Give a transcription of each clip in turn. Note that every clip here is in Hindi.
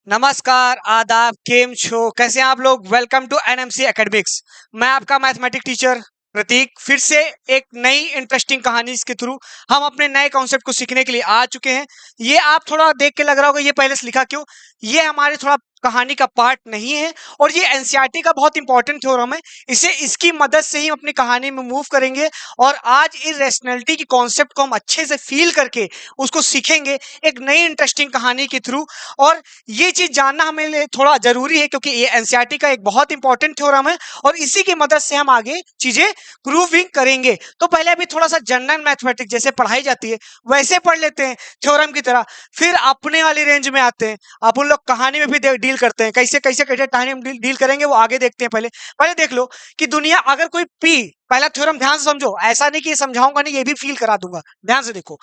नमस्कार, आदाब, केम छो, कैसे हैं आप लोग। Welcome to NMC academics. मैं आपका मैथमेटिक टीचर प्रतीक फिर से एक नई इंटरेस्टिंग कहानी के थ्रू हम अपने नए कॉन्सेप्ट को सीखने के लिए आ चुके हैं। ये आप थोड़ा देख के लग रहा होगा ये पहले से लिखा क्यों। ये हमारे थोड़ा कहानी का पार्ट नहीं है और ये एनसीईआरटी का बहुत इंपॉर्टेंट थ्योरम है। इसे इसकी मदद से ही हम अपनी कहानी में मूव करेंगे और आज इस रैशनैलिटी की कॉन्सेप्ट को हम अच्छे से फील करके उसको सीखेंगे एक नई इंटरेस्टिंग कहानी के थ्रू। और ये चीज जानना हमें लिए थोड़ा जरूरी है क्योंकि ये एनसीईआरटी का एक बहुत इंपॉर्टेंट थ्योरम है और इसी की मदद से हम आगे चीजें प्रूविंग करेंगे। तो पहले अभी थोड़ा सा जनरल मैथमेटिक्स जैसे पढ़ाई जाती है वैसे पढ़ लेते हैं थ्योरम की तरह, फिर अपने वाली रेंज में आते हैं। अब उन लोग कहानी में भी डील करते हैं, कैसे कैसे कैसे टाइम डील करेंगे वो आगे देखते हैं। पहले पहले देख लो कि दुनिया अगर कोई पी, पहला थ्योरम ध्यान से समझो, ऐसा नहीं कि समझाऊंगा नहीं, ये भी फील करा दूंगा। ध्यान से देखो,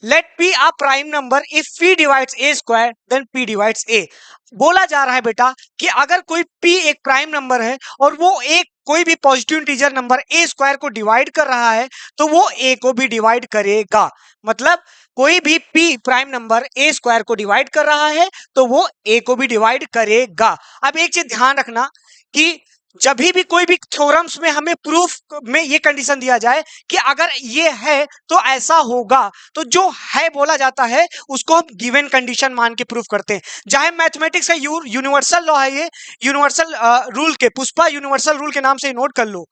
let p a prime number if p divides a square then p divides a। बोला जा रहा है बेटा कि अगर कोई p एक प्राइम नंबर है और वो एक कोई भी positive integer number a square को डिवाइड कर रहा है तो वो a को भी डिवाइड करेगा। मतलब कोई भी p prime number a square को डिवाइड कर रहा है तो वो a को भी डिवाइड करेगा। अब एक चीज ध्यान रखना कि जब भी कोई भी थ्योरम्स में हमें प्रूफ में ये कंडीशन दिया जाए कि अगर ये है तो ऐसा होगा, तो जो है बोला जाता है उसको हम गिवन कंडीशन मान के प्रूफ करते हैं। चाहे मैथमेटिक्स का यूनिवर्सल लॉ है, ये यूनिवर्सल रूल के, पुष्पा यूनिवर्सल रूल के नाम से नोट कर लो,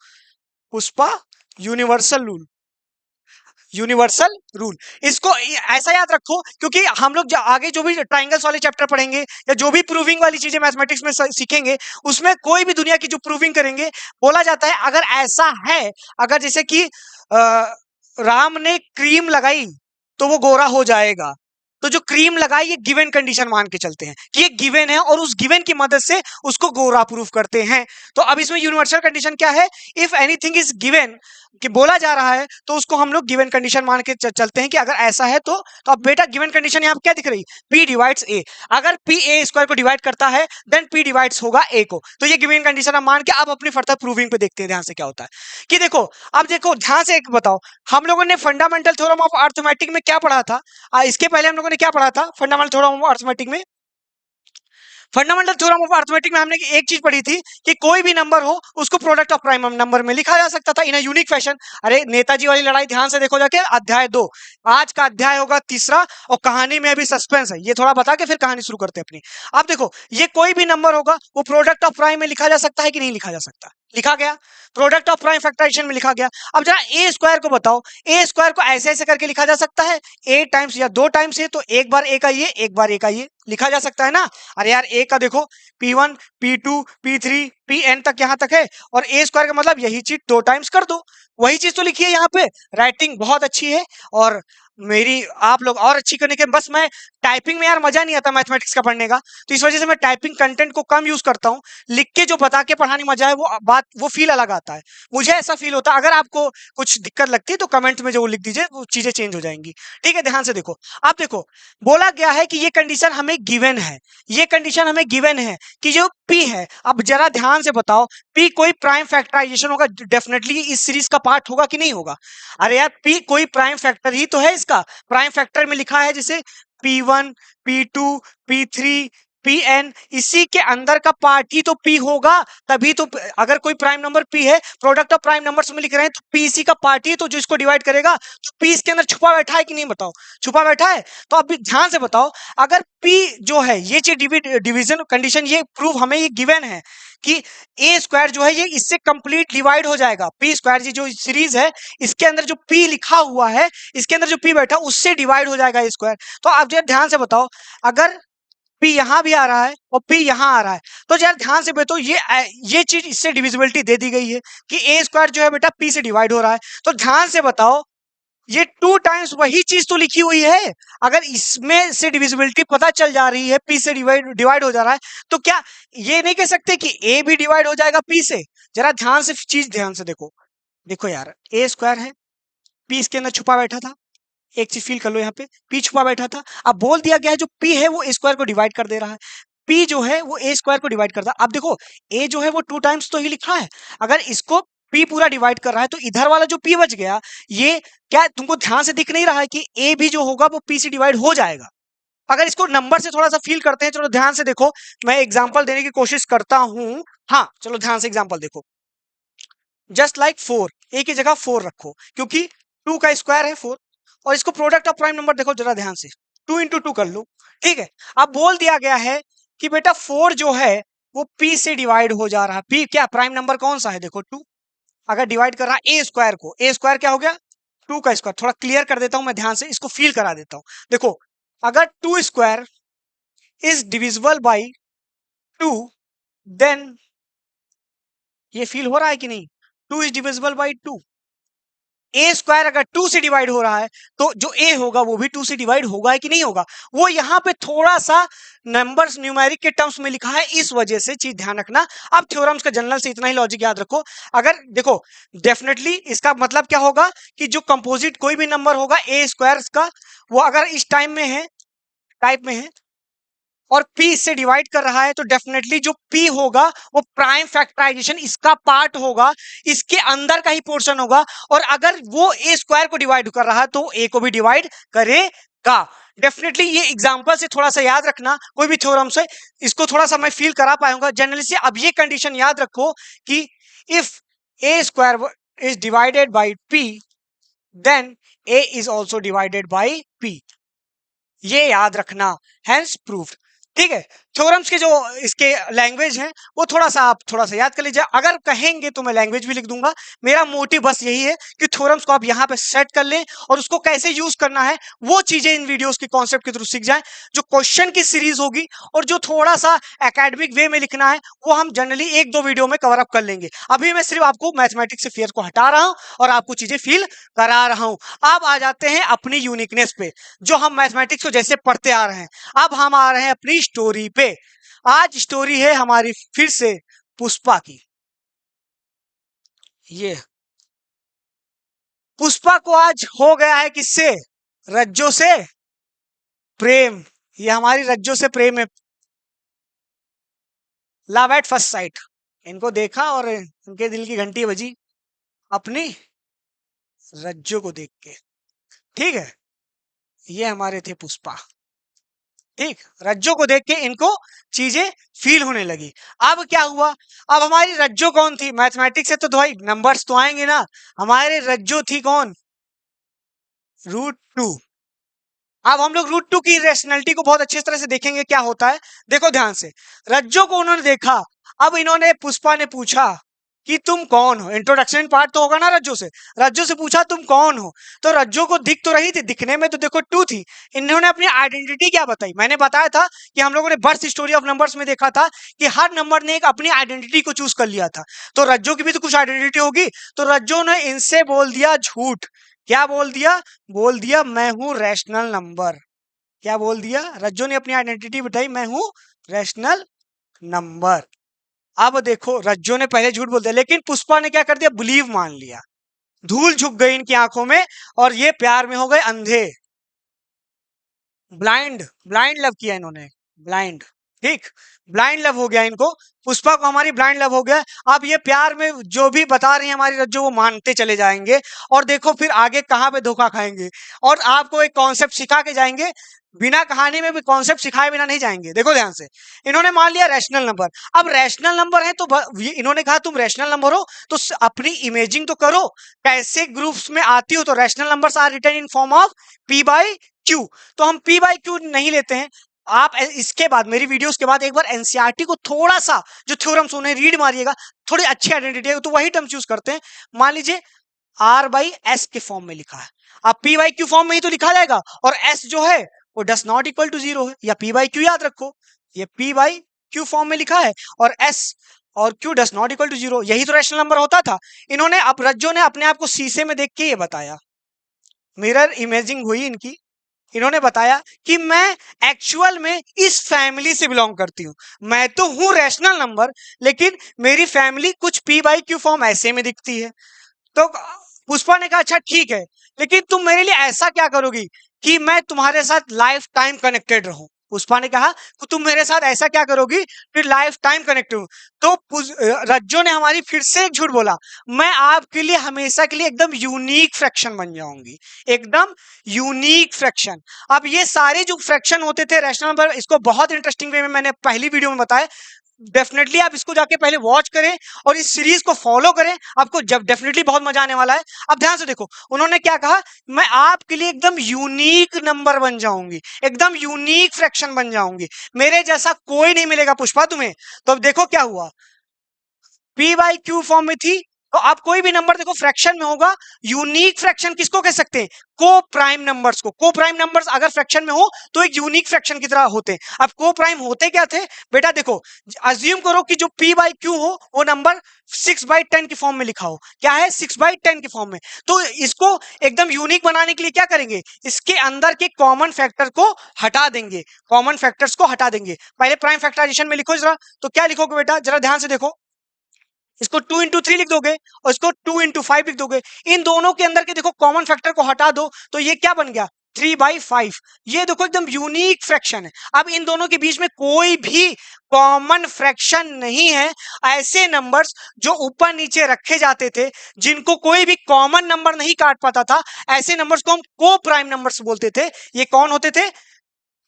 Pushpa universal rule, universal rule. इसको ऐसा याद रखो क्योंकि हम लोग आगे जो भी ट्राइंगल्स वाले चैप्टर पढ़ेंगे या जो भी प्रूविंग वाली चीजें मैथमेटिक्स में सीखेंगे उसमें कोई भी दुनिया की जो प्रूविंग करेंगे बोला जाता है अगर ऐसा है, अगर जैसे कि राम ने क्रीम लगाई तो वो गोरा हो जाएगा, तो जो क्रीम लगाई ये गिवन कंडीशन मान के चलते हैं कि ये गिवन है और उस गिवन की मदद से उसको गोरा प्रूफ करते हैं। तो अब इसमें यूनिवर्सल कंडीशन क्या है, इफ एनीथिंग इज गिवन, कि बोला जा रहा है तो उसको हम लोग गिवन कंडीशन मान के चलते हैं कि अगर ऐसा है तो अब बेटा गिवन कंडीशन यहाँ पे क्या दिख रही, p डिवाइड्स a। अगर p a स्क्वायर को डिवाइड करता है देन p डिवाइड्स होगा a को, तो ये गिवन कंडीशन हम मान के अब अपनी फर्दर प्रूविंग पे देखते हैं। ध्यान से क्या होता है कि देखो, अब देखो ध्यान से एक बताओ, हम लोगों ने फंडामेंटल थ्योरम ऑफ अरिथमेटिक में क्या पढ़ा था, इसके पहले हम लोगों ने क्या पढ़ा था फंडामेंटल थ्योरम ऑफ अरिथमेटिक में। फंडामेंटल थ्योरम ऑफ अरिथमेटिक में हमने एक चीज पढ़ी थी कि कोई भी नंबर हो उसको प्रोडक्ट ऑफ प्राइम नंबर में लिखा जा सकता था इन अ यूनिक फैशन। अरे नेताजी वाली लड़ाई ध्यान से देखो जाके, अध्याय 2, आज का अध्याय होगा तीसरा और कहानी में अभी सस्पेंस है, ये थोड़ा बता के फिर कहानी शुरू करते हैं अपनी। अब देखो, ये कोई भी नंबर होगा वो प्रोडक्ट ऑफ प्राइम में लिखा जा सकता है कि नहीं लिखा जा सकता, लिखा गया, प्रोडक्ट ऑफ प्राइम फैक्टराइजेशन में लिखा गया। अब जरा ए स्क्वायर को बताओ, ए स्क्वायर को ऐसे ऐसे करके लिखा जा सकता है, ए टाइम्स या 2 टाइम्स ए, तो एक बार ए का ये एक बार ए का ये लिखा जा सकता है ना। अरे यार ए का देखो p1 p2 p3 pn तक यहां तक है और ए स्क्वायर का मतलब यही चीज 2 टाइम्स कर दो, वही चीज तो लिखी है यहाँ पे। राइटिंग बहुत अच्छी है और मेरी आप लोग और अच्छी करने के, बस मैं टाइपिंग में यार मजा नहीं आता मैथमेटिक्स का पढ़ने का, तो इस वजह से मैं टाइपिंग कंटेंट को कम यूज करता हूँ। लिख के जो बता के पढ़ाने मजा है वो बात, वो फील अलग आता है, मुझे ऐसा फील होता है। अगर आपको कुछ दिक्कत लगती है तो कमेंट में जो लिख दीजिए, वो चीजें चेंज हो जाएंगी। ठीक है, ध्यान से देखो। आप देखो, बोला गया है कि ये कंडीशन हमें गिवन है, ये कंडीशन हमें गिवन है कि जो p है, अब जरा ध्यान से बताओ p कोई प्राइम फैक्टराइजेशन होगा, डेफिनेटली इस सीरीज का पार्ट होगा कि नहीं होगा। अरे यार p कोई प्राइम फैक्टर ही तो है, इसका प्राइम फैक्टर में लिखा है जैसे p1 p2 p3 pn, इसी के अंदर का पार्ट ही तो p होगा, तभी तो अगर कोई प्राइम नंबर p है, प्रोडक्ट ऑफ प्राइम नंबर्स में लिख रहे हैं तो p इसी का पार्ट ही तो जो इसको डिवाइड करेगा, तो p इसके अंदर छुपा बैठा है कि नहीं, बताओ छुपा बैठा है। तो अब ध्यान से बताओ, अगर p जो है ये चीज डिवीजन कंडीशन ये प्रूव हमें ये गिवन है कि ए स्क्वायर जो है ये इससे कंप्लीट डिवाइड हो जाएगा, पी स्क्वायर जो सीरीज है इसके अंदर जो पी लिखा हुआ है, इसके अंदर जो पी बैठा उससे डिवाइड हो जाएगा ए स्क्वायर। तो आप जरा ध्यान से बताओ, अगर पी यहां भी आ रहा है और पी यहां आ रहा है तो जरा ध्यान से बताओ, ये चीज इससे डिविजिबिलिटी दे दी गई है कि ए स्क्वायर जो है बेटा पी से डिवाइड हो रहा है। तो ध्यान से बताओ, ये 2 टाइम्स वही चीज तो लिखी हुई है, अगर इसमें से डिविजिबिलिटी पता चल जा रही है, पी से डिवाइड हो जा रहा है, तो क्या ये नहीं कह सकते कि ए भी डिवाइड हो जाएगा पी से। जरा ध्यान से चीज ध्यान से देखो, देखो यार ए स्क्वायर है, पी इसके अंदर छुपा बैठा था, एक चीज फील कर लो, यहाँ पे पी छुपा बैठा था, अब बोल दिया गया है जो पी है वो ए स्क्वायर को डिवाइड कर दे रहा है, पी जो है वो ए स्क्वायर को डिवाइड करता है। अब देखो ए जो है वो 2 टाइम्स तो ही लिखा है, अगर इसको p पूरा डिवाइड कर रहा है तो इधर वाला जो p बच गया, ये क्या तुमको ध्यान से दिख नहीं रहा है कि a भी जो होगा वो p से डिवाइड हो जाएगा। अगर इसको नंबर से थोड़ा सा फील करते हैं, चलो ध्यान से देखो, मैं एग्जांपल देने की कोशिश करता हूं। हाँ चलो ध्यान से एग्जांपल देखो, जस्ट लाइक 4, ए की जगह 4 रखो, क्योंकि 2 का स्क्वायर है 4, और इसको प्रोडक्ट ऑफ प्राइम नंबर देखो जरा ध्यान से, 2 इंटू 2 कर लो, ठीक है। अब बोल दिया गया है कि बेटा 4 जो है वो p से डिवाइड हो जा रहा है। p क्या प्राइम नंबर कौन सा है, देखो 2, अगर डिवाइड कर रहा है ए स्क्वायर को, ए स्क्वायर क्या हो गया 2 का स्क्वायर। थोड़ा क्लियर कर देता हूं मैं, ध्यान से इसको फील करा देता हूं। देखो अगर 2 square is divisible by 2, then ये फील हो रहा है कि नहीं, 2 is divisible by 2, A square अगर 2 से डिवाइड हो रहा है तो जो ए होगा वो भी 2 से डिवाइड होगा कि नहीं होगा। वो यहाँ पे थोड़ा सा नंबर्स न्यूमेरिक के टर्म्स में लिखा है, इस वजह से चीज ध्यान रखना। अब थ्योरम्स का जनरल से इतना ही लॉजिक याद रखो। अगर देखो डेफिनेटली इसका मतलब क्या होगा कि जो कंपोजिट कोई भी नंबर होगा ए स्क्वायर का, वो अगर इस टाइप में है और p इससे डिवाइड कर रहा है, तो डेफिनेटली जो p होगा वो प्राइम फैक्टराइजेशन इसका पार्ट होगा, इसके अंदर का ही पोर्शन होगा। और अगर वो a स्क्वायर को डिवाइड कर रहा है तो a को भी डिवाइड करेगा। डेफिनेटली ये एग्जांपल से थोड़ा सा याद रखना, कोई भी थ्योरम से इसको थोड़ा सा मैं फील करा पाऊंगा जनरली से। अब ये कंडीशन याद रखो कि if a square is divided by p, then a is also divided by p, ये याद रखना, हैंस प्रूव्ड। ठीक है, थ्योरम्स के जो इसके लैंग्वेज है वो थोड़ा सा आप थोड़ा सा याद कर लीजिए, अगर कहेंगे तो मैं लैंग्वेज भी लिख दूंगा। मेरा मोटिव बस यही है कि थ्योरम्स को आप यहाँ पे सेट कर लें और उसको कैसे यूज करना है वो चीजें इन वीडियोस के कॉन्सेप्ट के थ्रू सीख जाएं। जो क्वेश्चन की सीरीज होगी और जो थोड़ा सा एकेडमिक वे में लिखना है वो हम जनरली 1-2 वीडियो में कवर अप कर लेंगे। अभी मैं सिर्फ आपको मैथमेटिक्स से फियर को हटा रहा हूं और आपको चीजें फील करा रहा हूं। अब आ जाते हैं अपनी यूनिकनेस पे, जो हम मैथमेटिक्स को जैसे पढ़ते आ रहे हैं। अब हम आ रहे हैं अपनी स्टोरी पे। आज स्टोरी है हमारी फिर से पुष्पा की। ये पुष्पा को आज हो गया है किससे, रज्जो से प्रेम। ये हमारी रज्जो से प्रेम है, लव एट फर्स्ट साइट। इनको देखा और इनके दिल की घंटी बजी अपनी रज्जो को देख के। ठीक है, ये हमारे थे पुष्पा। ठीक, रज्जो को देख के इनको चीजें फील होने लगी। अब क्या हुआ, अब हमारी रज्जो कौन थी, मैथमेटिक्स से तो भाई नंबर्स तो आएंगे ना। हमारे रज्जो थी कौन, √2। अब हम लोग √2 की रैशनैलिटी को बहुत अच्छी तरह से देखेंगे क्या होता है। देखो ध्यान से, रज्जो को उन्होंने देखा, अब इन्होंने पुष्पा ने पूछा कि तुम कौन हो। इंट्रोडक्शन पार्ट तो होगा ना रज्जो से, रज्जो से पूछा तुम कौन हो, तो रज्जो को दिख तो रही थी, दिखने में तो देखो 2 थी। इन्होंने अपनी आइडेंटिटी क्या बताई, मैंने बताया था कि हम लोगों ने बर्थ स्टोरी ऑफ नंबर्स में देखा था कि हर नंबर ने एक अपनी आइडेंटिटी को चूज कर लिया था। तो रज्जो की भी तो कुछ आइडेंटिटी होगी। तो रज्जो ने इनसे बोल दिया झूठ। क्या बोल दिया, बोल दिया मैं हूं रैशनल नंबर। क्या बोल दिया, रज्जो ने अपनी आइडेंटिटी बताई, मैं हूं रैशनल नंबर। अब देखो रज्जो ने पहले झूठ बोल दिया, लेकिन पुष्पा ने क्या कर दिया, बिलीव मान लिया। धूल झुक गई इनकी आंखों में और ये प्यार में हो गए अंधे, ब्लाइंड। ब्लाइंड लव किया इन्होंने, ब्लाइंड। ठीक, ब्लाइंड लव हो गया इनको, पुष्पा को हमारी ब्लाइंड लव हो गया। अब ये प्यार में जो भी बता रही है हमारी रज्जो वो मानते चले जाएंगे और देखो फिर आगे कहां पे धोखा खाएंगे। और आपको एक कॉन्सेप्ट सिखा के जाएंगे, बिना कहानी में भी कॉन्सेप्ट सिखाए बिना नहीं जाएंगे। देखो ध्यान से, इन्होंने मान लिया रैशनल नंबर। अब रैशनल नंबर है तो इन्होंने कहा तुम रैशनल नंबर हो तो अपनी इमेजिंग तो करो, कैसे ग्रुप्स में आती हो। तो rational numbers are written in form of p/q। तो हम p/q नहीं लेते हैं। आप इसके बाद मेरी वीडियोस के बाद एक बार एनसीईआरटी को थोड़ा सा जो थ्योरम्स उन्हें रीड मारिएगा, थोड़ी अच्छी आइडेंटिटी है तो वही टर्म चूज करते हैं। मान लीजिए r/s के फॉर्म में लिखा है, अब p/q फॉर्म में ही तो लिखा जाएगा, और s जो है वो डस नॉट इक्वल टू 0 है, या p/q याद रखो, ये p/q फॉर्म में लिखा है और s और q does not equal to 0, यही तो रैशनल नंबर होता था। इन्होंने अब रज्जो ने अपने आप को शीशे में देख के ये बताया, मिरर इमेजिंग हुई इनकी। इन्होंने बताया कि मैं एक्चुअल में इस फैमिली से बिलोंग करती हूँ, मैं तो हूं रैशनल नंबर लेकिन मेरी फैमिली कुछ p/q फॉर्म ऐसे में दिखती है। तो पुष्पा ने कहा अच्छा ठीक है, लेकिन तुम मेरे लिए ऐसा क्या करोगी कि मैं तुम्हारे साथ लाइफ टाइम कनेक्टेड रहूं। पुष्पा ने कहा कि तुम मेरे साथ ऐसा क्या करोगी कि लाइफ टाइम कनेक्ट हो। तो रज्जो ने हमारी फिर से एक झूठ बोला, मैं आपके लिए हमेशा के लिए एकदम यूनिक फ्रैक्शन बन जाऊंगी, एकदम यूनिक फ्रैक्शन। अब ये सारे जो फ्रैक्शन होते थे रैशनल नंबर, इसको बहुत इंटरेस्टिंग वे में मैंने पहली वीडियो में बताया, डेफिनेटली आप इसको जाके पहले वॉच करें और इस सीरीज को फॉलो करें, आपको जब डेफिनेटली बहुत मजा आने वाला है। अब ध्यान से देखो, उन्होंने क्या कहा, मैं आपके लिए एकदम यूनिक नंबर बन जाऊंगी, एकदम यूनिक फ्रैक्शन बन जाऊंगी, मेरे जैसा कोई नहीं मिलेगा पुष्पा तुम्हें। तो अब देखो क्या हुआ, पी बाई क्यू फॉर्म में थी, तो आप कोई भी नंबर देखो फ्रैक्शन में होगा, यूनिक फ्रैक्शन किसको कह सकते हैं, को प्राइम नंबर्स को। को प्राइम नंबर्स अगर फ्रैक्शन में हो तो एक यूनिक फ्रैक्शन की तरह होते हैं। अब को प्राइम होते क्या थे बेटा, देखो अज्यूम करो कि जो p बाई क्यू हो वो नंबर 6/10 की फॉर्म में लिखा हो, क्या है 6/10 की फॉर्म में। तो इसको एकदम यूनिक बनाने के लिए क्या करेंगे, इसके अंदर के कॉमन फैक्टर को हटा देंगे, कॉमन फैक्टर्स को हटा देंगे। पहले प्राइम फैक्टराइजेशन में लिखो जरा, तो क्या लिखोगे बेटा, जरा ध्यान से देखो, इसको 2 into 3 लिख दोगे और इसको 2 into 5 लिख दोगे। इन दोनों के अंदर के देखो कॉमन फैक्टर को हटा दो, तो ये क्या बन गया 3/5। ये देखो एकदम यूनिक फ्रैक्शन है। अब इन दोनों के बीच में कोई भी कॉमन फ्रैक्शन नहीं है। ऐसे नंबर्स जो ऊपर नीचे रखे जाते थे, जिनको कोई भी कॉमन नंबर नहीं काट पाता था, ऐसे नंबर्स को हम को प्राइम नंबर्स बोलते थे। ये कौन होते थे,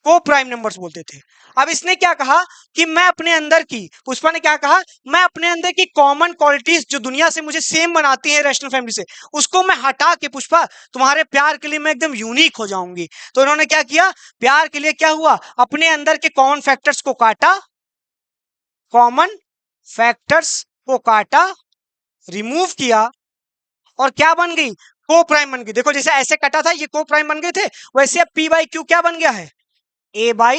को प्राइम नंबर्स बोलते थे। अब इसने क्या कहा कि मैं अपने अंदर की, पुष्पा ने क्या कहा, मैं अपने अंदर की कॉमन क्वालिटीज जो दुनिया से मुझे सेम बनाती है रैशनल फैमिली से, उसको मैं हटा के पुष्पा तुम्हारे प्यार के लिए मैं एकदम यूनिक हो जाऊंगी। तो इन्होंने क्या किया, प्यार के लिए क्या हुआ, अपने अंदर के कॉमन फैक्टर्स को काटा, कॉमन फैक्टर्स को काटा, रिमूव किया, और क्या बन गई, को प्राइम बन गई। देखो जैसे ऐसे कटा था ये को प्राइम बन गए थे, वैसे अब पी बाई क्यू क्या बन गया है, a by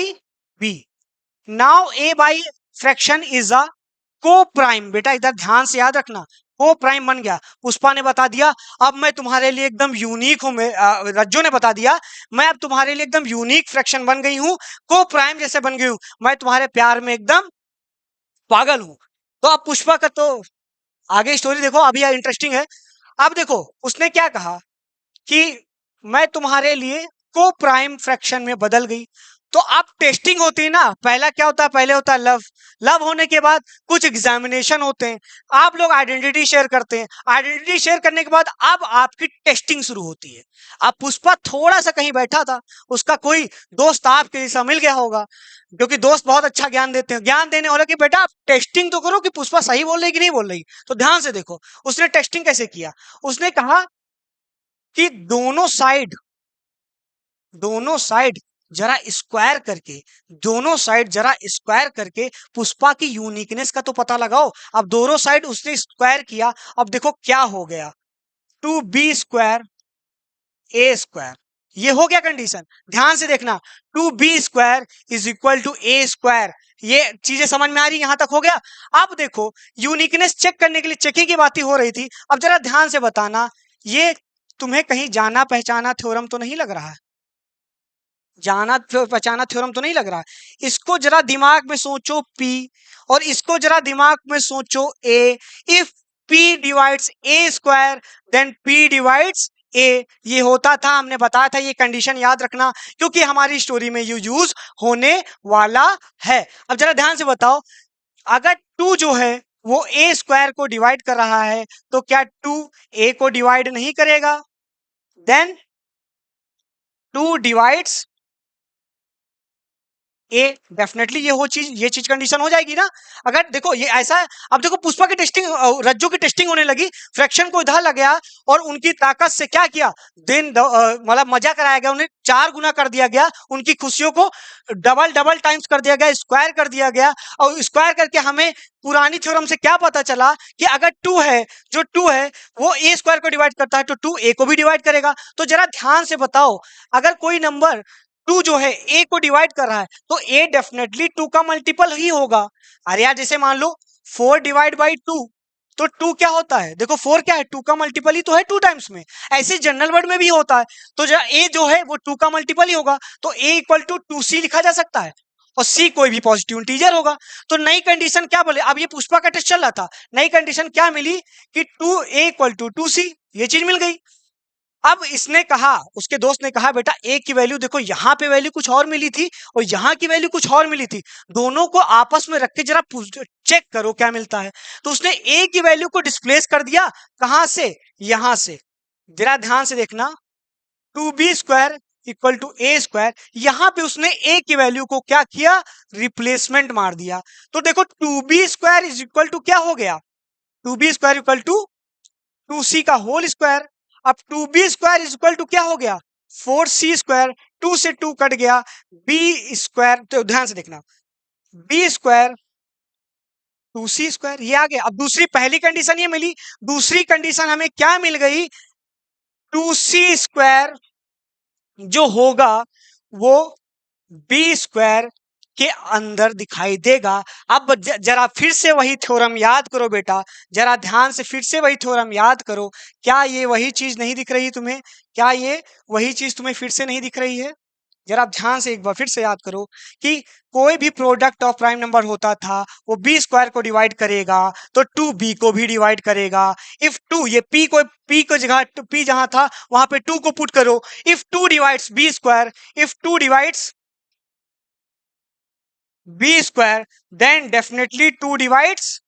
b। now a by fraction is a co-prime। बेटा इधर ध्यान से याद रखना, को प्राइम बन गया। पुष्पा ने बता दिया अब मैं तुम्हारे लिए एकदम यूनिक हूं, रज्जो ने बता दिया मैं अब तुम्हारे लिए एकदम यूनिक फ्रैक्शन बन गई हूं, को प्राइम जैसे बन गई हूं, मैं तुम्हारे प्यार में एकदम पागल हूं। तो अब पुष्पा का तो आगे स्टोरी देखो, अभी इंटरेस्टिंग है। अब देखो उसने क्या कहा कि मैं तुम्हारे लिए को प्राइम फ्रैक्शन में बदल गई। तो अब टेस्टिंग होती है ना, पहला क्या होता है, पहले होता है लव, लव होने के बाद कुछ एग्जामिनेशन होते हैं, आप लोग आइडेंटिटी शेयर करते हैं, आइडेंटिटी शेयर करने के बाद अब आपकी टेस्टिंग शुरू होती है। अब पुष्पा थोड़ा सा कहीं बैठा था, उसका कोई दोस्त आपके जैसा मिल गया होगा, क्योंकि दोस्त बहुत अच्छा ज्ञान देते हैं, ज्ञान देने वाला कि बेटा आप टेस्टिंग तो करो कि पुष्पा सही बोल रही कि नहीं बोल रही। तो ध्यान से देखो उसने टेस्टिंग कैसे किया, उसने कहा कि दोनों साइड जरा स्क्वायर करके, दोनों साइड जरा स्क्वायर करके पुष्पा की यूनिकनेस का तो पता लगाओ। अब दोनों साइड उसने स्क्वायर किया, अब देखो क्या हो गया, 2b² a²। ये हो गया कंडीशन, ध्यान से देखना, 2b² = a²। ये चीजें समझ में आ रही, यहां तक हो गया। अब देखो यूनिकनेस चेक करने के लिए चेकिंग की बातें हो रही थी। अब जरा ध्यान से बताना, ये तुम्हें कहीं जाना पहचाना थ्योरम तो नहीं लग रहा है, जाना पहचाना थ्योरम तो नहीं लग रहा है। इसको जरा दिमाग में सोचो p, और इसको जरा दिमाग में सोचो a। If p divides a² then p divides a। ये होता था, हमने बताया था, ये कंडीशन याद रखना क्योंकि हमारी स्टोरी में ये यूज होने वाला है। अब जरा ध्यान से बताओ, अगर 2 जो है वो a² को डिवाइड कर रहा है, तो क्या 2 a को डिवाइड नहीं करेगा, देन 2 डिवाइड्स ए। डेफिनेटली ये चीज कंडीशन हो जाएगी ना। अगर देखो ये ऐसा है, अब देखो पुष्पा की टेस्टिंग, रज्जू की टेस्टिंग होने लगी, फ्रैक्शन को इधर लग गया और उनकी ताकत से क्या किया, मतलब मजा कराया गया, उन्हें 4 गुना कर दिया गया, उनकी खुशियों को डबल टाइम्स कर दिया गया, स्क्वायर कर दिया गया। और स्क्वायर करके हमें पुरानी थ्योरम से क्या पता चला कि अगर 2 है, जो 2 है वो a² को डिवाइड करता है, तो 2 a को भी डिवाइड करेगा। तो जरा ध्यान से बताओ, अगर कोई नंबर 2 जो है a को डिवाइड कर रहा है, तो a डेफिनेटली 2 का मल्टीपल ही होगा। अरे यार जैसे मान लो 4 डिवाइड बाई 2, तो 2 क्या होता है, देखो 4 क्या है, 2 का मल्टीपल ही तो है 2 टाइम्स में। ऐसे जनरल वर्ड में भी होता है, तो जरा a जो है वो 2 का मल्टीपल ही होगा, तो a = 2c लिखा जा सकता है, और c कोई भी पॉजिटिव इंटीजर होगा। तो नई कंडीशन क्या बोले, अब ये पुष्पा का टेस्ट चल रहा था, नई कंडीशन क्या मिली कि 2a = 2c, ये चीज मिल गई। अब इसने कहा, उसके दोस्त ने कहा बेटा ए की वैल्यू देखो, यहाँ पे वैल्यू कुछ और मिली थी और यहाँ की वैल्यू कुछ और मिली थी, दोनों को आपस में रख के जरा चेक करो क्या मिलता है। तो उसने ए की वैल्यू को डिस्प्लेस कर दिया, कहां से, यहां से। जरा ध्यान से देखना, 2b² equal to A square, यहां पे उसने ए की वैल्यू को क्या किया, रिप्लेसमेंट मार दिया। तो देखो 2b² इज इक्वल टू क्या हो गया, 2b² इक्वल टू 2c का होल स्क्वायर। अब 2b² इज इक्वल टू क्या हो गया, 4c², 2 से 2 कट गया, b², तो ध्यान से देखना, b² 2c², ये आ गया। अब दूसरी, पहली कंडीशन ये मिली, दूसरी कंडीशन हमें क्या मिल गई, 2c² जो होगा वो b² के अंदर दिखाई देगा। अब जरा फिर से वही थ्योरम याद करो बेटा, जरा ध्यान से फिर से वही थ्योरम याद करो। क्या ये वही चीज नहीं दिख रही तुम्हें, क्या ये वही चीज तुम्हें फिर से नहीं दिख रही है? जरा आप ध्यान से एक बार फिर से याद करो कि कोई भी प्रोडक्ट ऑफ प्राइम नंबर होता था वो b² को डिवाइड करेगा तो 2b को भी डिवाइड करेगा। इफ 2, ये p को जगह p जहां था वहां पे 2 को पुट करो। If 2 divides b², if 2 divides b², then definitely 2 divides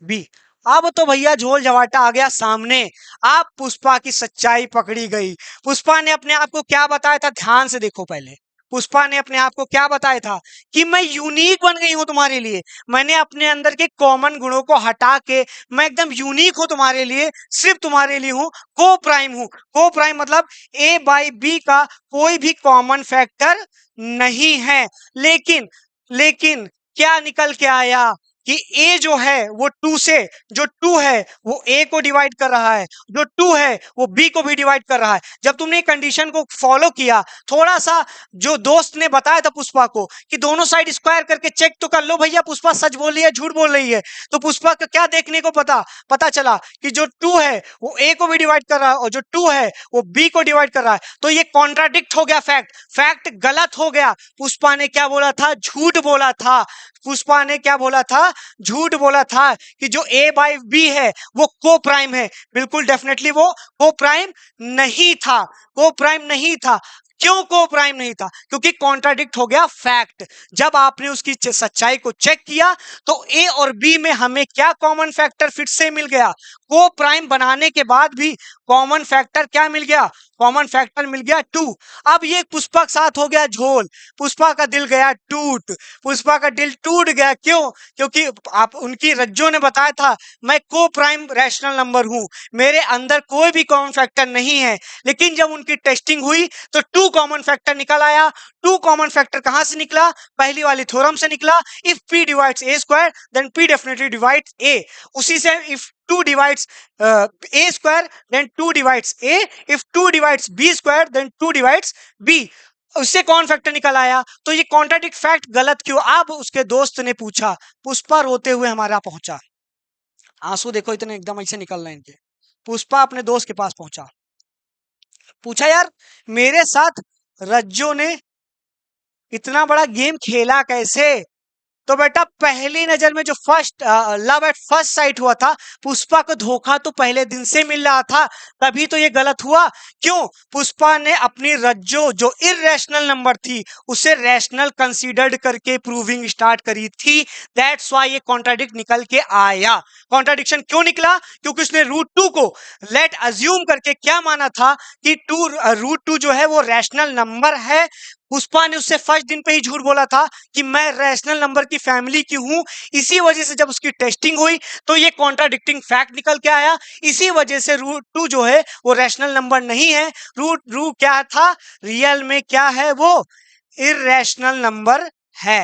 b। अब तो भैया झोल झवाटा आ गया सामने, आप पुष्पा की सच्चाई पकड़ी गई। पुष्पा ने अपने आप को क्या बताया था, ध्यान से देखो पहले, पुष्पा ने अपने आप को क्या बताया था कि मैं यूनिक बन गई हूं तुम्हारे लिए, मैंने अपने अंदर के कॉमन गुणों को हटा के मैं एकदम यूनिक हूं तुम्हारे लिए, सिर्फ तुम्हारे लिए हूं, को प्राइम हूं। को प्राइम मतलब a बाई बी का कोई भी कॉमन फैक्टर नहीं है। लेकिन क्या निकल के आया कि a जो है वो 2 से, जो 2 है वो a को डिवाइड कर रहा है, जो 2 है वो b को भी डिवाइड कर रहा है। जब तुमने कंडीशन को फॉलो किया, थोड़ा सा जो दोस्त ने बताया था पुष्पा को कि दोनों साइड स्क्वायर करके चेक तो कर लो भैया पुष्पा सच बोल रही है झूठ बोल रही है, तो पुष्पा का क्या देखने को पता चला कि जो 2 है वो a को भी डिवाइड कर रहा है और जो 2 है वो b को डिवाइड कर रहा है। तो ये कॉन्ट्राडिक्ट हो गया, फैक्ट गलत हो गया। पुष्पा ने क्या बोला था, झूठ बोला था। पुष्पा ने क्या बोला था, झूठ बोला था कि जो a बाई बी है वो को प्राइम है। बिल्कुल डेफिनेटली वो को प्राइम नहीं था, को प्राइम नहीं था। क्यों को प्राइम नहीं था, क्योंकि कॉन्ट्राडिक्ट हो गया फैक्ट। जब आपने उसकी सच्चाई को चेक किया तो a और b में हमें क्या कॉमन फैक्टर फिर से मिल गया, को प्राइम बनाने के बाद भी कॉमन फैक्टर क्या मिल गया, कॉमन फैक्टर मिल गया 2। अब ये पुष्पा के साथ हो गया झोल, पुष्पा का दिल गया टूट, पुष्पा का दिल टूट गया। क्यों, क्योंकि आप उनकी रज्जो ने बताया था मैं को प्राइम रैशनल नंबर हूं, मेरे अंदर कोई भी कॉमन फैक्टर नहीं है। लेकिन जब उनकी टेस्टिंग हुई तो 2 कॉमन फैक्टर निकल आया। 2 कॉमन फैक्टर कहां से निकला, पहली वाली थ्योरम से निकला, if p divides a² then p definitely divides a। उसी से if 2 divides a² then 2 divides a, if 2 divides b² then 2 divides b। उससे कौन फैक्टर निकल आया। तो ये कॉन्ट्राडिक्ट फैक्ट गलत क्यों। अब उसके दोस्त ने पूछा, पुष्पा रोते हुए हमारा पहुंचा, आंसू देखो इतने एकदम ऐसे निकल रहे हैं इनके। पुष्पा अपने दोस्त के पास पहुंचा, पूछा यार मेरे साथ रज्जो ने इतना बड़ा गेम खेला कैसे। तो बेटा पहली नजर में जो first love at first sight हुआ था, पुष्पा को धोखा तो पहले दिन से मिल रहा था, तभी तो ये गलत हुआ। क्यों, पुष्पा ने अपनी रज्जो जो इररेशनल नंबर थी उसे रैशनल कंसीडर्ड करके प्रूविंग स्टार्ट करी थी। दैट्स व्हाई ये कॉन्ट्राडिक्ट निकल के आया। कॉन्ट्राडिक्शन क्यों निकला, क्योंकि उसने √2 को लेट अज्यूम करके क्या माना था कि √2 जो है वो रैशनल नंबर है। पुष्पा ने उससे फर्स्ट दिन पे ही झूठ बोला था कि मैं रैशनल नंबर की फैमिली की हूं। इसी वजह से जब उसकी टेस्टिंग हुई तो ये कॉन्ट्राडिक्टिंग फैक्ट निकल के आया। इसी वजह से √2 जो है वो रैशनल नंबर नहीं है। √2 क्या था, रियल में क्या है, वो इररेशनल नंबर है,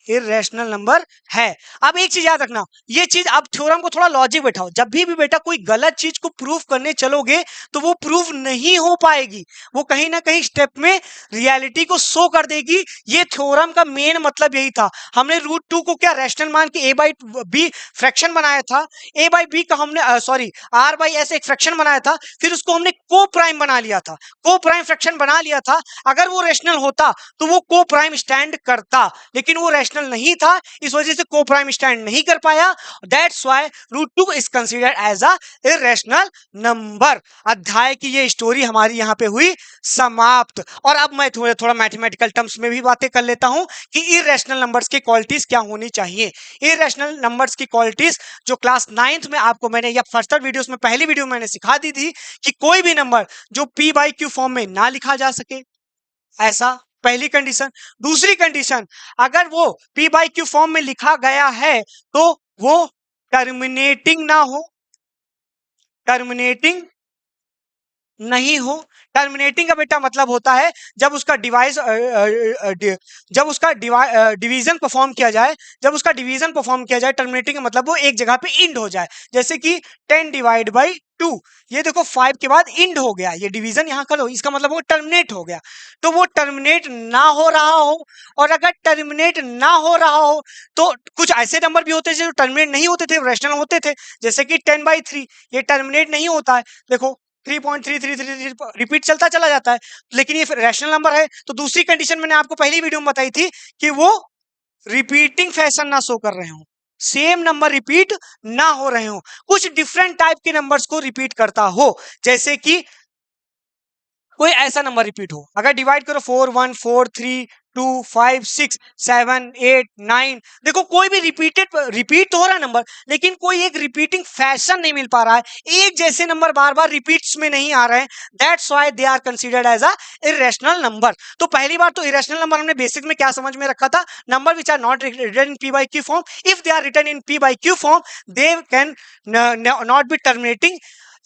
इररेशनल नंबर है। अब एक चीज याद रखना, ये चीज अब थ्योरम को थोड़ा लॉजिक बैठाओ। जब भी बेटा कोई गलत चीज को प्रूव करने चलोगे तो वो प्रूव नहीं हो पाएगी, वो कहीं ना कहीं स्टेप में रियलिटी को शो कर देगी। ये थ्योरम का मेन मतलब यही था। हमने √2 को क्या रैशनल मान के a बाई बी फ्रैक्शन बनाया था, a बाई बी का हमने सॉरी r बाई s एक फ्रैक्शन बनाया था, फिर उसको हमने को प्राइम बना लिया था, को प्राइम फ्रैक्शन बना लिया था। अगर वो रैशनल होता तो वो को प्राइम स्टैंड करता, लेकिन वो रैशनल इरेशनल नहीं था, इस वजह से को प्राइम स्टैंड नहीं कर पाया, that's why √2 is considered as a irrational number. अध्याय की ये स्टोरी हमारी यहाँ पे हुई समाप्त। और अब मैं थोड़ा मैथमेटिकल टर्म्स में भी बातें कर लेता हूं कि इरेशनल नंबर्स की क्वालिटीज क्या होनी चाहिए। इरेशनल नंबर्स की क्वालिटीज जो क्लास 9th में आपको मैंने या फर्स्ट वीडियोस में पहली वीडियो में मैंने सिखा दी थी कि कोई भी नंबर जो p बाई क्यू फॉर्म में ना लिखा जा सके, ऐसा पहली कंडीशन। दूसरी कंडीशन, अगर वो p बाई क्यू फॉर्म में लिखा गया है तो वो टर्मिनेटिंग ना हो, टर्मिनेटिंग नहीं हो। टर्मिनेटिंग का बेटा मतलब होता है जब उसका डिवीजन परफॉर्म किया जाए, जब उसका डिवीजन परफॉर्म किया जाए, टर्मिनेटिंग का मतलब वो एक जगह पे इंड हो जाए। जैसे कि 10 डिवाइड बाई 2, ये देखो 5 के बाद इंड हो गया, ये डिवीजन यहाँ करो, इसका मतलब वो टर्मिनेट हो गया। तो वो टर्मिनेट ना हो रहा हो, और अगर टर्मिनेट ना हो रहा हो तो कुछ ऐसे नंबर भी होते थे जो टर्मिनेट नहीं होते थे, रैशनल होते थे। जैसे कि 10/3 ये टर्मिनेट नहीं होता है, देखो 3.3333 रिपीट चलता चला जाता है, लेकिन ये रैशनल नंबर है। तो दूसरी कंडीशन मैंने आपको पहली वीडियो में बताई थी कि वो रिपीटिंग फैशन ना शो कर रहे हो, सेम नंबर रिपीट ना हो रहे हो, कुछ डिफरेंट टाइप के नंबर्स को रिपीट करता हो। जैसे कि कोई ऐसा नंबर रिपीट हो, अगर डिवाइड करो 4 1 4 3 2 5 6 7 8 9, देखो कोई भी रिपीट तो हो रहा है नंबर, लेकिन कोई एक रिपीटिंग फैशन नहीं मिल पा रहा है, एक जैसे नंबर बार बार रिपीट्स में नहीं आ रहे हैं, that's why they are considered as a irrational number. तो पहली बार तो इरेशनल नंबर हमने बेसिक में क्या समझ में रखा था, number which are not written in p by q form, if they are written in p by q form they can not be terminating,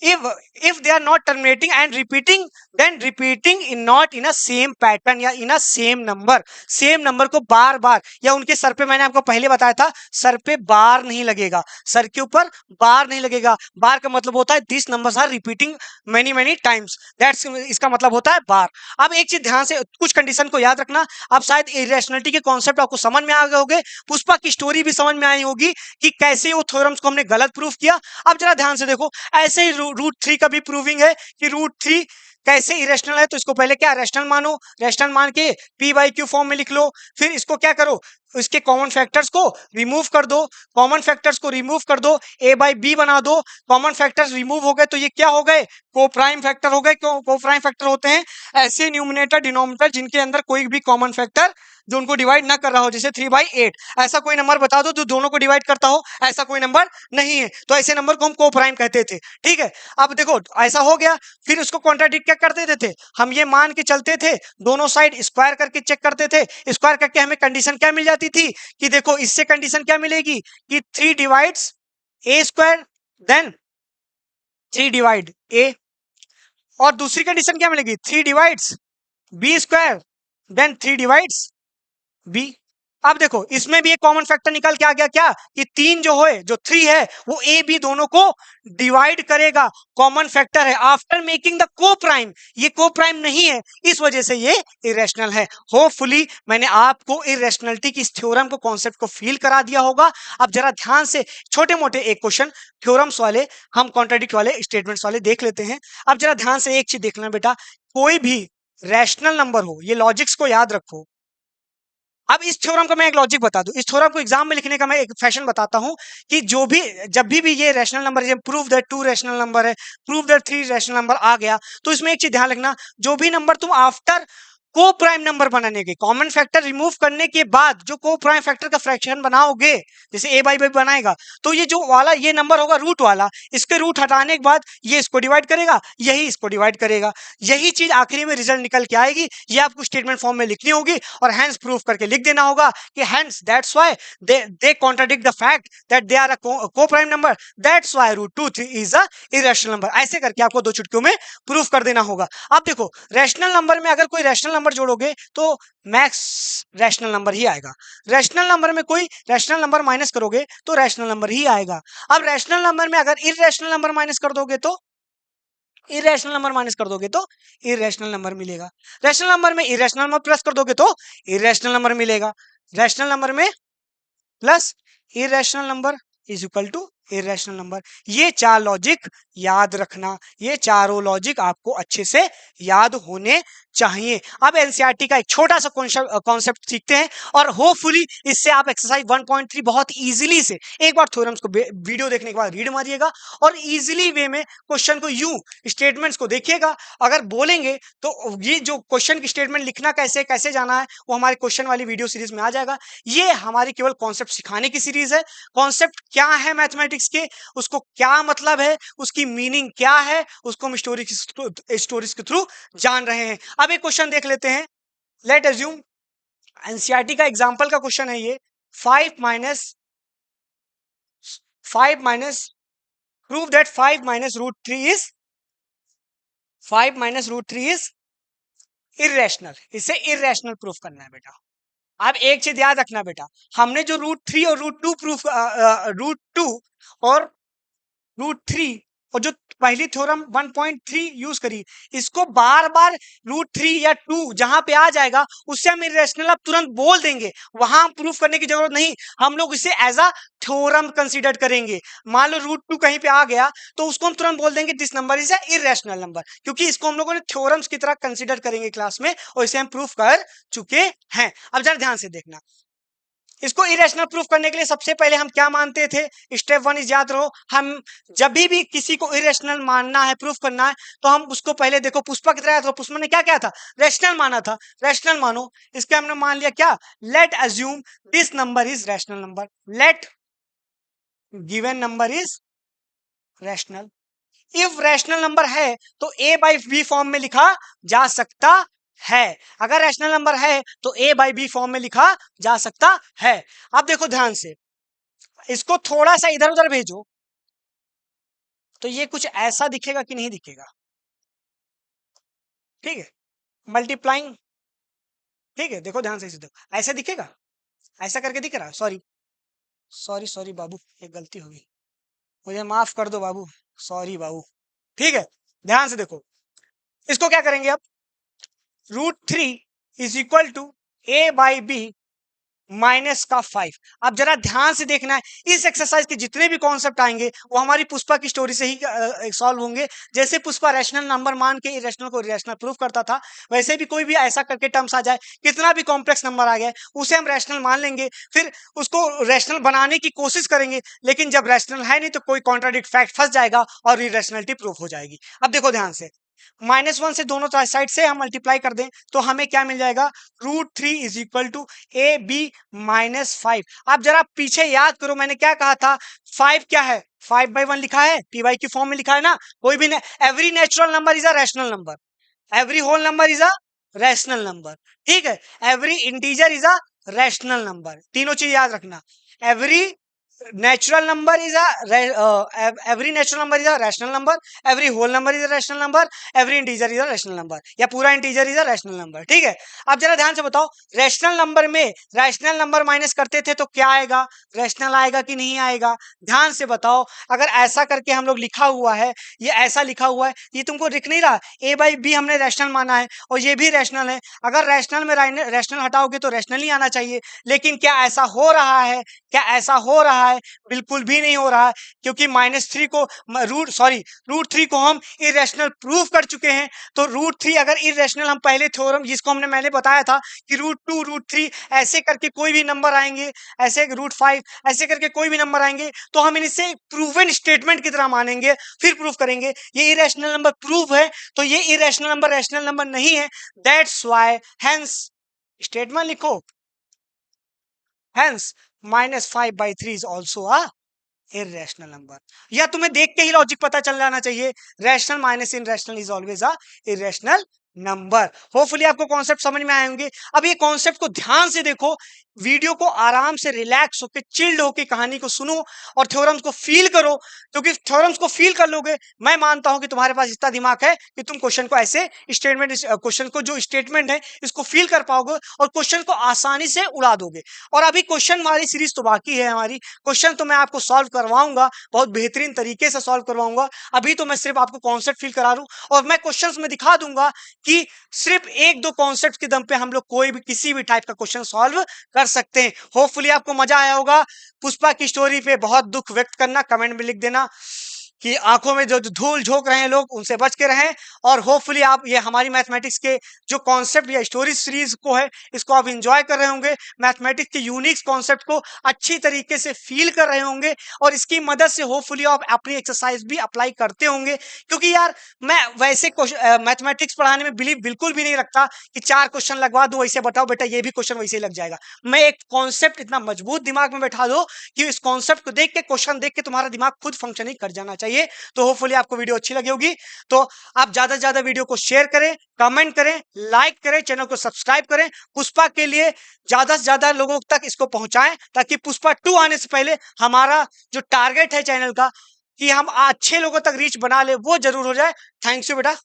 if they are not terminating and repeating, then repeating in not in a same pattern या in a same number, same number को बार बार, या उनके सर पे मैंने आपको पहले बताया था सर पे बार नहीं लगेगा, सर के ऊपर बार नहीं लगेगा। बार का मतलब होता है this numbers are repeating many times, that's इसका मतलब होता है बार। अब एक चीज ध्यान से कुछ कंडीशन को याद रखना, अब शायद इरेशनलिटी के कॉन्सेप्ट आपको समझ में आ गए होंगे, पुष्पा की स्टोरी भी समझ में आई होगी कि कैसे वो थ्योरम्स को हमने गलत प्रूफ किया। अब जरा ध्यान से देखो, ऐसे ही √3 का भी प्रूविंग है कि √3 कैसे इरेशनल है। तो इसको पहले क्या रैशनल मानो, रैशनल मान के p बाई क्यू फॉर्म में लिख लो, फिर इसको क्या करो, इसके कॉमन फैक्टर्स को रिमूव कर दो, कॉमन फैक्टर्स को रिमूव कर दो, a बाई b बना दो, कॉमन फैक्टर्स रिमूव हो गए तो ये क्या हो गए, को प्राइम फैक्टर हो गए। को प्राइम फैक्टर होते हैं ऐसे न्यूमिनेटर डिनोमिनेटर जिनके अंदर कोई भी कॉमन फैक्टर जो उनको डिवाइड ना कर रहा हो, जैसे 3/8, ऐसा कोई नंबर बता दो जो दोनों को डिवाइड करता हो, ऐसा कोई नंबर नहीं है, तो ऐसे नंबर को हम को प्राइम कहते थे। ठीक है, अब देखो ऐसा हो गया, फिर उसको कॉन्ट्राडिक्ट क्या कर देते थे, हम ये मान के चलते थे, दोनों साइड स्क्वायर करके चेक करते थे, स्क्वायर करके हमें कंडीशन क्या मिल जाती थी कि देखो इससे कंडीशन क्या मिलेगी कि 3 divides a square then 3 divide a, और दूसरी कंडीशन क्या मिलेगी 3 divides b square then 3 divides b। अब देखो इसमें भी एक कॉमन फैक्टर निकल के आ गया क्या कि 3 जो है, जो 3 है वो a b दोनों को डिवाइड करेगा, कॉमन फैक्टर है आफ्टर मेकिंग द को प्राइम, ये को प्राइम नहीं है, इस वजह से ये इरेशनल है। होपफुली मैंने आपको इरेशनलिटी की इस थ्योरम को कॉन्सेप्ट को फील करा दिया होगा। अब जरा ध्यान से छोटे मोटे एक क्वेश्चन थ्योरम्स वाले, हम कॉन्ट्राडिक्ट वाले स्टेटमेंट्स वाले देख लेते हैं। अब जरा ध्यान से एक चीज देखना बेटा, कोई भी रैशनल नंबर हो, ये लॉजिक्स को याद रखो। अब इस थ्योरम का मैं एक लॉजिक बता दूं, इस थ्योरम को एग्जाम में लिखने का मैं एक फैशन बताता हूं कि जो भी जब भी ये रैशनल नंबर है, प्रूव दैट 2 रैशनल नंबर है, प्रूव दैट 3 रैशनल नंबर आ गया, तो इसमें एक चीज ध्यान रखना, जो भी नंबर तुम आफ्टर को प्राइम नंबर बनाने के, कॉमन फैक्टर रिमूव करने के बाद जो को प्राइम फैक्टर का फ्रैक्शन बनाओगे, जैसे a बाई b बनाएगा, तो ये जो वाला ये नंबर होगा रूट वाला, इसके रूट हटाने के बाद ये इसको डिवाइड करेगा, यही इसको डिवाइड करेगा, यही चीज आखिरी में रिजल्ट निकल के आएगी। ये आपको स्टेटमेंट फॉर्म में लिखनी होगी और हैंस प्रूफ करके लिख देना होगा कि hence that's why they contradict the fact that they are a coprime number, that's why √2 is a irrational number. ऐसे करके आपको 2 चुटकियों में प्रूफ कर देना होगा। अब देखो रैशनल नंबर में अगर कोई रैशनल नंबर जोड़ोगे तो मैक्स रैशनल नंबर ही आएगा, रैशनल नंबर में कोई रैशनल नंबर माइनस करोगे तो रैशनल नंबर ही आएगा। अब रैशनल नंबर में अगर इरैशनल नंबर माइनस कर दोगे तो इरेशनल नंबर माइनस कर दोगे तो इरेशनल नंबर मिलेगा, रैशनल नंबर में इरेशनल नंबर प्लस कर दोगे तो इरेशनल नंबर मिलेगा, रैशनल नंबर में plus irrational number is equal to irrational number. ये 4 लॉजिक याद रखना, ये चारों लॉजिक आपको अच्छे से याद होने चाहिए। अब एनसीईआरटी का एक छोटा सा कॉन्सेप्ट सीखते हैं और होपफुली इससे आप एक्सरसाइज 1.3 बहुत इजीली से एक बार थ्योरम्स को वीडियो देखने के बाद रीड मारिएगा और इजीली वे में क्वेश्चन को यूं स्टेटमेंट्स को देखिएगा। अगर बोलेंगे तो ये जो क्वेश्चन की स्टेटमेंट लिखना कैसे कैसे जाना है वो हमारे क्वेश्चन वाली वीडियो सीरीज में आ जाएगा। ये हमारी केवल कॉन्सेप्ट सिखाने की सीरीज है। कॉन्सेप्ट क्या है मैथमेटिक्स के, उसको क्या मतलब है, उसकी मीनिंग क्या है, उसको हम स्टोरीज के थ्रू जान रहे हैं। अब एक क्वेश्चन देख लेते हैं। लेट अज्यूम एनसीईआरटी का एग्जांपल का क्वेश्चन है ये 5 minus prove that 5 minus root three is irrational. इसे इरेशनल प्रूफ करना है बेटा। अब एक चीज याद रखना बेटा, हमने जो रूट 3 और रूट टू और रूट 3 और जो पहली थ्योरम 1.3 यूज करी, इसको बार बार रूट 3 या 2 जहां पे आ जाएगा उससे हम इरेशनल अब तुरंत बोल देंगे, वहां हम प्रूफ करने की जरूरत नहीं। हम लोग इसे एज अ थ्योरम कंसीडर करेंगे। मान लो रूट 2 कहीं पे आ गया तो उसको हम तुरंत बोल देंगे this number is a irrational number, क्योंकि इसको हम लोगों ने थ्योरम्स की तरह कंसीडर करेंगे क्लास में और इसे हम प्रूफ कर चुके हैं। अब जरा ध्यान से देखना, इसको इरेशनल प्रूफ करने के लिए सबसे पहले हम क्या मानते थे, स्टेप 1 इज याद रहो, हम जब भी किसी को इरेशनल मानना है प्रूफ करना है तो हम उसको पहले देखो पुष्पा की तरह, तो पुष्पा ने क्या क्या था, रैशनल माना था। रैशनल मानो, इसके हमने मान लिया क्या, let assume this number is rational number, let given number is rational. If rational number है तो ए बाई बी फॉर्म में लिखा जा सकता है। अगर रैशनल नंबर है तो ए बाई बी फॉर्म में लिखा जा सकता है। अब देखो ध्यान से, इसको थोड़ा सा इधर उधर भेजो तो ये कुछ ऐसा दिखेगा कि नहीं दिखेगा, ठीक है, मल्टीप्लाइंग, ठीक है, देखो ध्यान से, इसे देखो ऐसा दिखेगा, ऐसा करके दिख रहा है। सॉरी सॉरी सॉरी बाबू, एक गलती हो गई, मुझे माफ कर दो बाबू, सॉरी बाबू, ठीक है। ध्यान से देखो, इसको क्या करेंगे अब, root 3 is equal to a by b minus का 5। अब जरा ध्यान से देखना है, इस एक्सरसाइज के जितने भी कॉन्सेप्ट आएंगे वो हमारी पुष्पा की स्टोरी से ही सॉल्व होंगे। जैसे पुष्पा रैशनल नंबर मान के इरेशनल को रैशनल प्रूफ करता था, वैसे भी कोई भी ऐसा करके टर्म्स आ जाए, कितना भी कॉम्प्लेक्स नंबर आ गया उसे हम रैशनल मान लेंगे, फिर उसको रैशनल बनाने की कोशिश करेंगे, लेकिन जब रैशनल है नहीं तो कोई कॉन्ट्राडिक्ट फैक्ट फंस जाएगा और इरेशनलिटी प्रूफ हो जाएगी। अब देखो ध्यान से, -1 से दोनों साइड से हम मल्टीप्लाई कर दें तो हमें क्या मिल जाएगा, root 3 is equal to a b -5। आप जरा पीछे याद करो, मैंने क्या कहा था, 5 क्या है, 5/1 लिखा है, पी वाई की फॉर्म में लिखा है ना। कोई भी every natural number is a rational number, every whole number is a rational number, ठीक है, every integer is a rational number. तीनों चीज याद रखना, एवरी natural number is every natural number is a rational number, every whole number is a rational number, every integer is a rational number, या पूरा integer is a rational number, ठीक है। अब जरा ध्यान से बताओ, रैशनल नंबर में रैशनल नंबर माइनस करते थे तो क्या आएगा, रैशनल आएगा कि नहीं आएगा, ध्यान से बताओ। अगर ऐसा करके हम लोग लिखा हुआ है, ये ऐसा लिखा हुआ है, ये तुमको दिख नहीं रहा, ए बाई बी हमने रैशनल माना है और ये भी रैशनल है। अगर रैशनल में रैशनल हटाओगे तो रैशनल ही आना चाहिए, लेकिन क्या ऐसा हो रहा है, क्या ऐसा हो रहा है, बिल्कुल भी नहीं हो रहा है, क्योंकि -3 को रूट 3 को हम इरेशनल प्रूफ कर चुके हैं। तो रूट 3 अगर इरेशनल, हम पहले थ्योरम जिसको मैंने बताया था कि रूट 2 रूट 3 ऐसे करके कोई भी नंबर आएंगे, ऐसे रूट 5 ऐसे करके कोई भी नंबर आएंगे तो हम इनसे प्रूवन स्टेटमेंट की तरह मानेंगे, फिर प्रूफ करेंगे ये इरेशनल नंबर प्रूफ है, तो ये इरेशनल नंबर रैशनल नंबर नहीं है। दैट्स व्हाई हेंस स्टेटमेंट लिखो, hence -5/3 is also a irrational number। या तुम्हें देख के ही लॉजिक पता चल जाना चाहिए, rational minus irrational is always a irrational number. Hopefully आपको कॉन्सेप्ट समझ में आए होंगे। अब ये कॉन्सेप्ट को ध्यान से देखो, वीडियो को आराम से रिलैक्स होकर चिल्ड होकर कहानी को सुनो और थ्योरम्स को फील करो, क्योंकि थ्योरम्स को फील कर लोगे, मैं मानता हूं कि तुम्हारे पास इतना दिमाग है कि तुम क्वेश्चन को ऐसे स्टेटमेंट, क्वेश्चन को जो स्टेटमेंट है इसको फील कर पाओगे और क्वेश्चन को आसानी से उड़ा दोगे। और अभी क्वेश्चन वाली सीरीज तो बाकी है हमारी, क्वेश्चन तो मैं आपको सॉल्व करवाऊंगा, बहुत बेहतरीन तरीके से सॉल्व करवाऊंगा। अभी तो मैं सिर्फ आपको कॉन्सेप्ट फील करा रहा हूं और मैं क्वेश्चंस में दिखा दूंगा कि सिर्फ 1-2 कॉन्सेप्ट के दम पे हम लोग कोई भी किसी भी टाइप का क्वेश्चन सॉल्व कर सकते हैं। होपफुली आपको मजा आया होगा। पुष्पा की स्टोरी पे बहुत दुख व्यक्त करना, कमेंट में लिख देना कि आंखों में जो जो धूल झोंक रहे हैं लोग उनसे बच के रहें, और होपफुली आप ये हमारी मैथमेटिक्स के जो कॉन्सेप्ट या स्टोरी सीरीज को है इसको आप इंजॉय कर रहे होंगे, मैथमेटिक्स के यूनिक कॉन्सेप्ट को अच्छी तरीके से फील कर रहे होंगे, और इसकी मदद से होपफुली आप अपनी एक्सरसाइज भी अप्लाई करते होंगे। क्योंकि यार मैं वैसे मैथमेटिक्स पढ़ाने में बिलीव बिल्कुल भी नहीं रखता कि 4 क्वेश्चन लगवा दो, वैसे बताओ बेटा ये भी क्वेश्चन वैसे ही लग जाएगा। मैं एक कॉन्सेप्ट इतना मजबूत दिमाग में बैठा दो कि इस कॉन्सेप्ट को देख के, क्वेश्चन देख के तुम्हारा दिमाग खुद फंक्शनिंग कर जाना चाहिए। तो होपफुली आपको वीडियो अच्छी लगी होगी। तो आप ज्यादा से ज्यादा वीडियो को शेयर करें, कमेंट करें, लाइक करें, चैनल को सब्सक्राइब करें। पुष्पा के लिए ज्यादा से ज्यादा लोगों तक इसको पहुंचाएं, ताकि पुष्पा 2 आने से पहले हमारा जो टारगेट है चैनल का कि हम अच्छे लोगों तक रीच बना ले, वो जरूर हो जाए। थैंक्स यू बेटा।